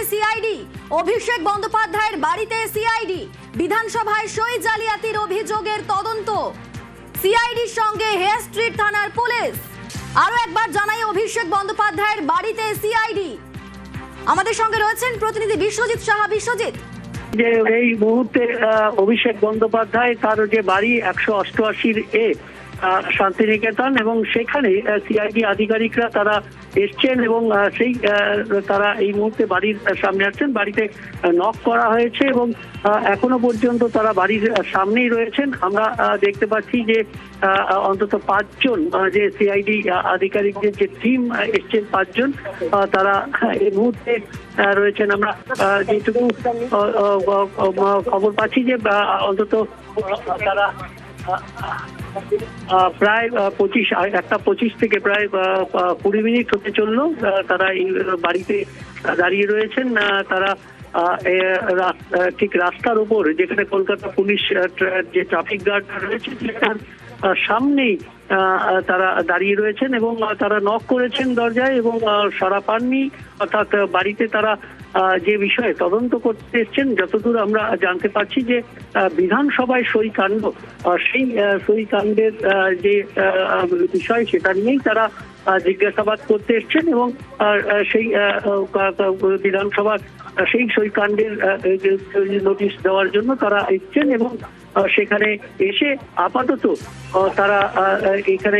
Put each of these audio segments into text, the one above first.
CID, অভিষেক বন্দ্যোপাধ্যায়ের বাড়িতে CID, বিধানসভায় সই জালিয়াতির অভিযোগের তদন্ত, সিআইডির সঙ্গে হেয়ার স্ট্রিট থানার পুলিশ। আরো একবার জানাই, অভিষেক বন্দ্যোপাধ্যায়ের বাড়িতে সিআইডি। আমাদের সঙ্গে রয়েছেন প্রতিনিধি বিশ্বজিৎ সাহা। বিশ্বজিৎ, যে এই মুহূর্তে অভিষেক বন্দ্যোপাধ্যায় তার যে বাড়ি 188 শান্তিনিকেতন, এবং সেখানে সিআইডি আধিকারিকরা তারা এসছেন এবং সেই তারা এই মুহূর্তে বাড়ির সামনে আসছেন। বাড়িতে নক করা হয়েছে এবং এখনো পর্যন্ত তারা বাড়ির সামনেই রয়েছেন। আমরা দেখতে পাচ্ছি যে অন্তত 5 জন যে সিআইডি আধিকারিকদের যে টিম এসছেন, 5 জন তারা এই মুহূর্তে রয়েছেন। আমরা যেটুকু খবর পাচ্ছি যে অন্তত তারা প্রায় 25 থেকে প্রায় 20 মিনিট হতে চললো তারা এই বাড়িতে দাঁড়িয়ে রয়েছেন। তারা ঠিক রাস্তার উপর, যেখানে কলকাতা পুলিশ যে ট্রাফিক গার্ড রয়েছে সেটার সামনেই তারা দাঁড়িয়ে রয়েছেন এবং তারা নক করেছেন দরজায় এবং সাড়া পাননি। অর্থাৎ বাড়িতে তারা যে বিষয়ে তদন্ত করতে এসছেন, যতদূর আমরা জানতে পারছি যে বিধানসভায় সই কাণ্ড, সেই সই কাণ্ডের যে বিষয় সেটা নিয়েই তারা জিজ্ঞাসাবাদ করতে এসছেন এবং সেই বিধানসভার সেই সই কাণ্ডের নোটিশ দেওয়ার জন্য তারা এসছেন এবং সেখানে এসে আপাতত তারা এখানে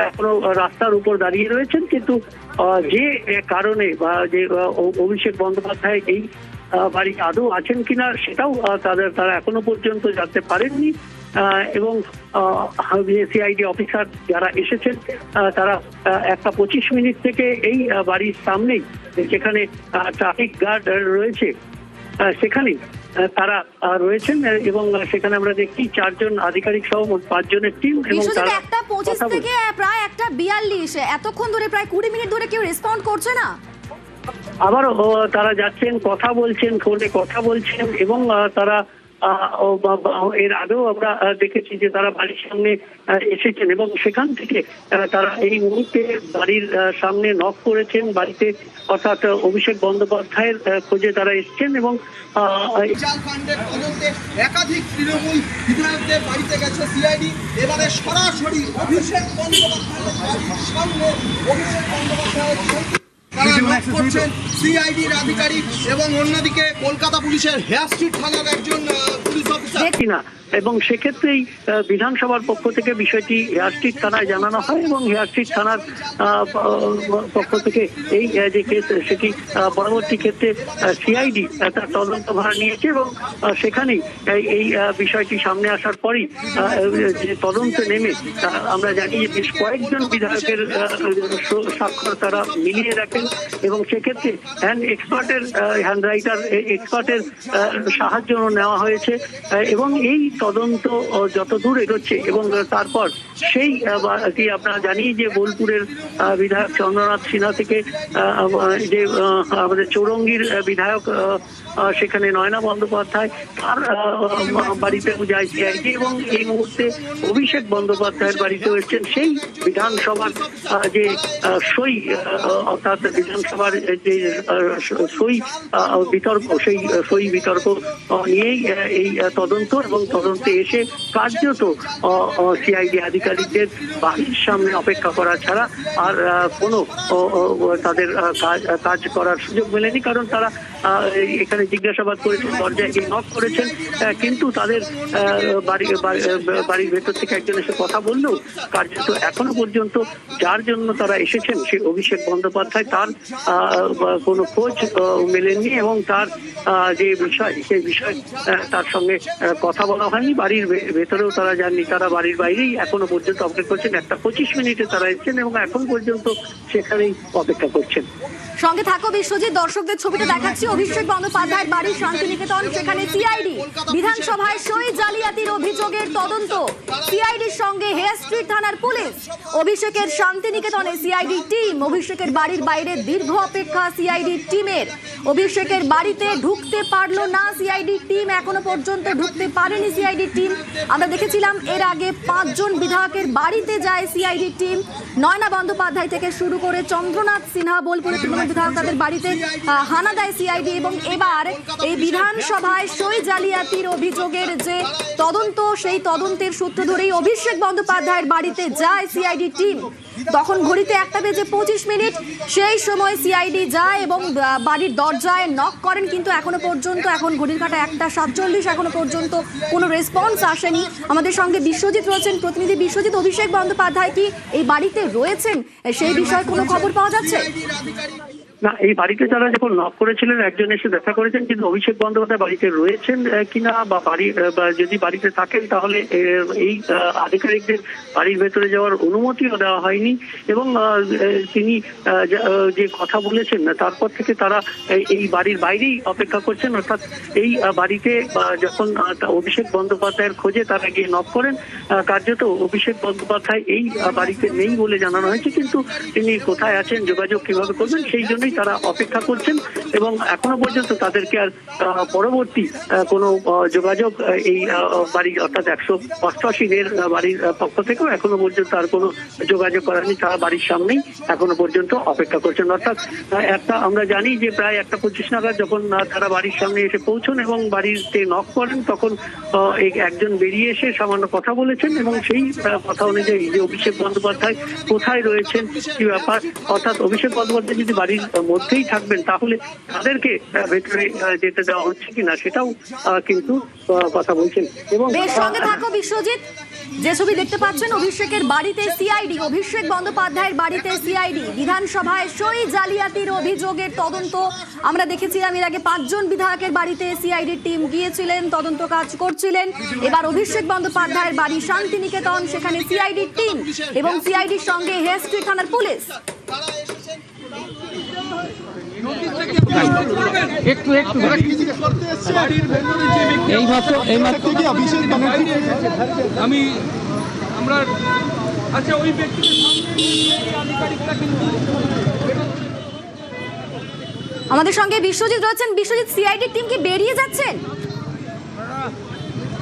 এখনো রাস্তার উপর দাঁড়িয়ে রয়েছেন। কিন্তু যে কারণে বা যে অভিষেক বন্দ্যোপাধ্যায় এই বাড়ি আদৌ আছেন কিনা সেটাও তারা এখনো পর্যন্ত জানতে পারেননি। এবং সিআইডি অফিসার যারা এসেছেন তারা 1:25 মিনিট থেকে এই বাড়ির সামনেই, যেখানে ট্রাফিক গার্ড রয়েছে সেখানেই তারা রয়েছেন এবং সেখানে আমরা দেখছি 4 জন আধিকারিক সহ মোট 5 জনের টিম। এবং তারা 1:25 থেকে প্রায় 1:42, এতক্ষণ ধরে প্রায় 20 মিনিট ধরে কেউ রেসপন্ড করছে না। আবারও তারা যাচ্ছেন, কথা বলছেন, ফোনে কথা বলছেন এবং তারা এর আগেও আমরা দেখেছি যে তারা বাড়ির সামনে এসেছেন এবং সেখান থেকে তারা এই মুহূর্তে বাড়ির সামনে নক করেছেন বাড়িতে, অর্থাৎ অভিষেক বন্দ্যোপাধ্যায়ের খোঁজে তারা এসছেন এবং একাধিক তৃণমূল বিধায়কদের বাড়িতে গেছে সিআইডি। এবারে সরাসরি অভিষেক বন্দ্যোপাধ্যায়ের বাড়ির সামনে অভিষেক বন্দ্যোপাধ্যায়ের করছেন সিআইডির আধিকারিক এবং অন্যদিকে কলকাতা পুলিশের হেয়ার স্ট্রিট থানার একজন পুলিশ অফিসার কিনা। এবং সেক্ষেত্রেই বিধানসভার পক্ষ থেকে বিষয়টি হেয়ার স্ট্রিট থানায় জানানো হয় এবং হেয়ার স্ট্রিট থানার পক্ষ থেকে এই যে কেস সেটি পরবর্তী ক্ষেত্রে সিআইডি তার তদন্তভার নিয়েছে এবং সেখানেই এই বিষয়টি সামনে আসার পরই যে তদন্তে নেমে আমরা জানি যে বেশ কয়েকজন বিধায়কের স্বাক্ষর তারা মিলিয়ে রাখেন এবং সেক্ষেত্রে হ্যান্ড রাইটার এক্সপার্টের সাহায্য নেওয়া হয়েছে এবং এই তদন্ত যত দূর এগোচ্ছে এবং তারপর সেই আপনারা জানি যে বোলপুরের বিধায়ক চন্দ্রনাথ সিনহা থেকে যে আমাদের চৌরঙ্গীর বিধায়ক সেখানে নয়না বন্দ্যোপাধ্যায়, তার বাড়িতেও যায় সিআইডি এবং এই মুহূর্তে অভিষেক বন্দ্যোপাধ্যায়ের বাড়িতেও এসছেন। সেই বিধানসভার যে সই, অর্থাৎ বিধানসভার যে সই বিতর্ক, সেই সই বিতর্ক নিয়েই এই তদন্ত এবং তদন্তে এসে কার্যত সিআইডি আধিকারিকদের বাড়ির সামনে অপেক্ষা করা ছাড়া আর কোনো তাদের কাজ করার সুযোগ মেলেনি। কারণ তারা এখানে জিজ্ঞাসাবাদ করেছেন, দরজায় গিয়ে নক করেছেন, কিন্তু তাদের বাড়ির ভেতর থেকে একজন এসে কথা বললেও কার্যত এখনো পর্যন্ত যার জন্য তারা এসেছেন সেই অভিষেক বন্দ্যোপাধ্যায়, তার কোনো খোঁজ মেলেননি এবং তার যে বিষয় সেই বিষয় তার সঙ্গে কথা বলা হয়নি। বাড়ির ভেতরেও তারা যাননি, তারা বাড়ির বাইরেই এখনো পর্যন্ত অপেক্ষা করছেন। 1:25 মিনিটে তারা এসেছেন এবং এখন পর্যন্ত সেখানেই অপেক্ষা করছেন। সঙ্গে থাকো বিশ্বজিৎ, দর্শকদের ছবিটা দেখাচ্ছি। অভিষেক বন্দ্যোপাধ্যায়ের বাড়ি শান্তিনিকেতন, সেখানে সিআইডি, বিধানসভায় সই জালিয়াতির অভিযোগের তদন্ত, সিআইডির সঙ্গে হেয়ার স্ট্রিট থানার পুলিশ, অভিষেকের শান্তিনিকেতনে সিআইডি টিম, অভিষেকের বাড়ির বাইরে দীর্ঘ অপেক্ষা সিআইডি টিমের, অভিষেকের বাড়িতে ঢুকতে পারলো না সিআইডি টিম, এখনো পর্যন্ত ঢুকতে পারেনি সিআইডি টিম। আমরা দেখেছিলাম এর আগে 5 জন বিধায়কের বাড়িতে যায় সিআইডি টিম, নয়না বন্দ্যোপাধ্যায় থেকে শুরু করে চন্দ্রনাথ সিনহা, বোলপুরের তৃণমূল বিধায়ক, তাদের বাড়িতে হানা দেয় সিআইডি। সিআইডি এবং এবার এই বিধানসভায় সই জালিয়াতির অভিযোগের যে তদন্ত, সেই তদন্তের সূত্র ধরেই অভিষেক বন্দ্যোপাধ্যায়ের বাড়িতে যায় সিআইডি টিম। তখন ঘড়িতে 1:25 সেই সময় সিআইডি যায় এবং বাড়ির দরজায় নক করেন, কিন্তু এখনো পর্যন্ত, এখন ঘড়ির কাঁটা 1:47, এখনো পর্যন্ত কোনো রেসপন্স আসেনি। আমাদের সঙ্গে বিশ্বজিৎ রয়েছেন, প্রতিনিধি বিশ্বজিৎ। অভিষেক বন্দ্যোপাধ্যায় কি এই বাড়িতে রয়েছেন, সেই বিষয়ে কোনো খবর পাওয়া যাচ্ছে? না, এই বাড়িতে তারা যখন নক করেছিলেন একজন এসে দেখা করেছেন, কিন্তু অভিষেক বন্দ্যোপাধ্যায় বাড়িতে রয়েছেন কিনা বা যদি বাড়িতে থাকেন তাহলে এই আধিকারিকদের বাড়ির ভেতরে যাওয়ার অনুমতিও দেওয়া হয়নি। এবং তিনি যে কথা বলেছেন তারপর থেকে তারা এই বাড়ির বাইরেই অপেক্ষা করছেন। অর্থাৎ এই বাড়িতে যখন অভিষেক বন্দ্যোপাধ্যায়ের খোঁজে তারা গিয়ে নক করেন, কার্যত অভিষেক বন্দ্যোপাধ্যায় এই বাড়িতে নেই বলে জানানো হয়েছে, কিন্তু তিনি কোথায় আছেন, যোগাযোগ কিভাবে করবেন সেই জন্যই তারা অপেক্ষা করছেন। এবং এখনো পর্যন্ত তাদেরকে আর পরবর্তী কোনো যোগাযোগ এই বাড়ি অর্থাৎ 188 বাড়ির পক্ষ থেকেও এখনো পর্যন্ত আর কোনো যোগাযোগ করেনি। তারা বাড়ির সামনেই এখনো পর্যন্ত অপেক্ষা করছেন। অর্থাৎ আমরা জানি যে প্রায় 1:25 নাগাদ যখন তারা বাড়ির সামনে এসে পৌঁছন এবং বাড়িতে নক করেন, তখন একজন বেরিয়ে এসে সামান্য কথা বলেছেন এবং সেই কথা অনুযায়ী যে অভিষেক বন্দ্যোপাধ্যায় কোথায় রয়েছেন, কি ব্যাপার, অর্থাৎ অভিষেক বন্দ্যোপাধ্যায় যদি বাড়ির মধ্যেই থাকবেন তাহলে তাদেরকে ভেতরে যেতে দেওয়া হচ্ছে কিনা সেটাও কিন্তু কথা বলছেন। এবং বেশ, সঙ্গে থাকো বিশ্বজিৎ। যে ছবি দেখতে পাচ্ছেন, অভিষেকের বাড়িতে সিআইডি, অভিষেক বন্দ্যোপাধ্যায়ের বাড়িতে সিআইডি, বিধানসভায় সই জালিয়াতির অভিযোগের তদন্ত। আমরা দেখেছিলাম এর আগে 5 জন বিধায়কের বাড়িতে সিআইডি টিম গিয়েছিলেন, তদন্ত কাজ করছিলেন। এবার অভিষেক বন্দ্যোপাধ্যায়ের বাড়ি শান্তিনিকেতন, সেখানে সিআইডি টিম এবং সিআইডির সঙ্গে হেস্ট্রি থানার পুলিশ। একটু আমরা আচ্ছা ওই আমাদের সঙ্গে বিশ্বজিৎ রয়েছেন। বিশ্বজিৎ, সিআইডি টিম কি বেরিয়ে যাচ্ছেন?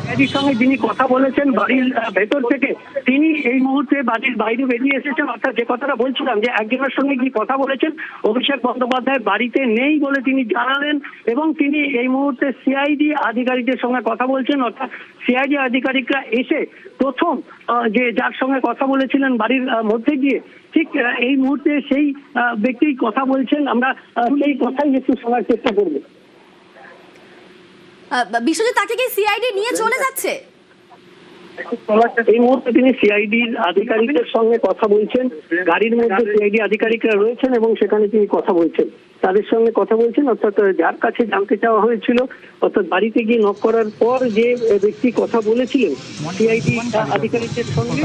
সিআইডির সঙ্গে যিনি কথা বলেছেন বাড়ির ভেতর থেকে, তিনি এই মুহূর্তে বাড়ির বাইরে বেরিয়ে এসেছেন। অর্থাৎ যে কথাটা বলছিলাম যে একজনের সঙ্গে কি কথা বলেছেন, অভিষেক বন্দ্যোপাধ্যায় বাড়িতে নেই বলে তিনি জানালেন এবং তিনি এই মুহূর্তে সিআইডি আধিকারিকদের সঙ্গে কথা বলছেন। অর্থাৎ সিআইডি আধিকারিকরা এসে প্রথম যে যার সঙ্গে কথা বলেছিলেন বাড়ির মধ্যে গিয়ে, ঠিক এই মুহূর্তে সেই ব্যক্তি কথা বলছেন। আমরা সেই কথাই একটু শোনার চেষ্টা করব। বিশ্বজিৎ, তাকে কি সিআইডি নিয়ে চলে যাচ্ছে? এই মুহূর্তে তিনি সিআইডির আধিকারিকদের সঙ্গে কথা বলছেন। গাড়ির মধ্যে সিআইডি আধিকারিকরা রয়েছেন এবং সেখানে তিনি কথা বলছেন, তাদের সঙ্গে কথা বলছেন। অর্থাৎ যার কাছে জানতে চাওয়া হয়েছিল, অর্থাৎ বাড়িতে গিয়ে নক করার পর যে ব্যক্তি কথা বলেছিলেন সিআইডি আধিকারিকদের সঙ্গে,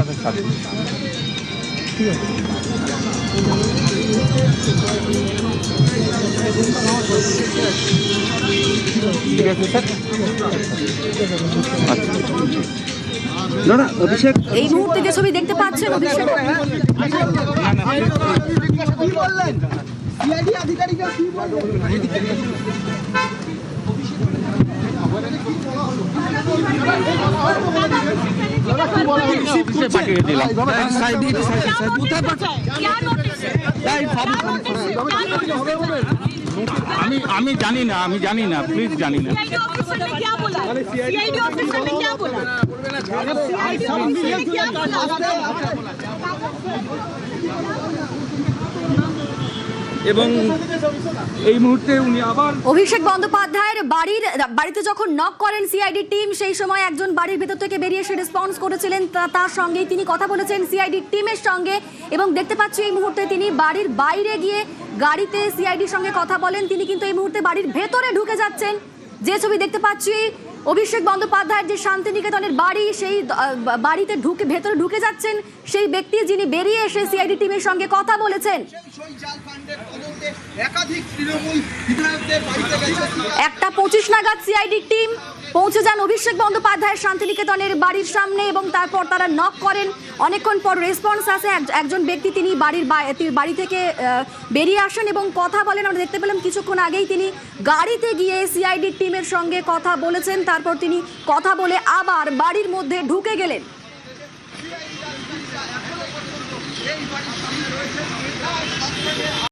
এই মুহূর্তে যে ছবি দেখতে পাচ্ছেন, অভিষেক কি বললেন সিআইডি আধিকারিকরা, কি আমি জানি না প্লিজ জানি না। এবং এই মুহূর্তে উনি আবার অভিষেক বন্দ্যোপাধ্যায়ের বাড়িতে যখন নক করেন সিআইডি টিম, সেই সময় একজন বাড়ির ভেতর থেকে বেরিয়ে এসে রেসপন্স করেছিলেন, তার সঙ্গেই তিনি কথা বলেছেন সিআইডি টিমের সঙ্গে। এবং দেখতে পাচ্ছি এই মুহূর্তে তিনি বাড়ির বাইরে গিয়ে গাড়িতে সিআইডির সঙ্গে কথা বলেন। তিনি কিন্তু এই মুহূর্তে বাড়ির ভেতরে ঢুকে যাচ্ছেন। যে ছবি দেখতে পাচ্ছি, অভিষেক বন্দ্যোপাধ্যায়ের যে শান্তিনিকেতনের বাড়ি, সেই বাড়িতে ভেতরে ঢুকে যাচ্ছেন সেই ব্যক্তি যিনি বেরিয়ে এসে সিআইডি টিমের সঙ্গে কথা বলেছেন। 1:25 নাগাদ সিআইডি টিম পৌঁছে যান অভিষেক বন্দ্যোপাধ্যায়ের শান্তিনিকেতনের বাড়ির সামনে এবং তারপর তারা নক করেন। অনেকক্ষণ পর রেসপন্স আসে, একজন ব্যক্তি তিনি বাড়ি থেকে বেরিয়ে আসেন এবং কথা বলেন। আমরা দেখতে পেলাম কিছুক্ষণ আগেই তিনি গাড়িতে গিয়ে সিআইডি টিমের সঙ্গে কথা বলেছেন, তারপর তিনি কথা বলে আবার বাড়ির মধ্যে ঢুকে গেলেন।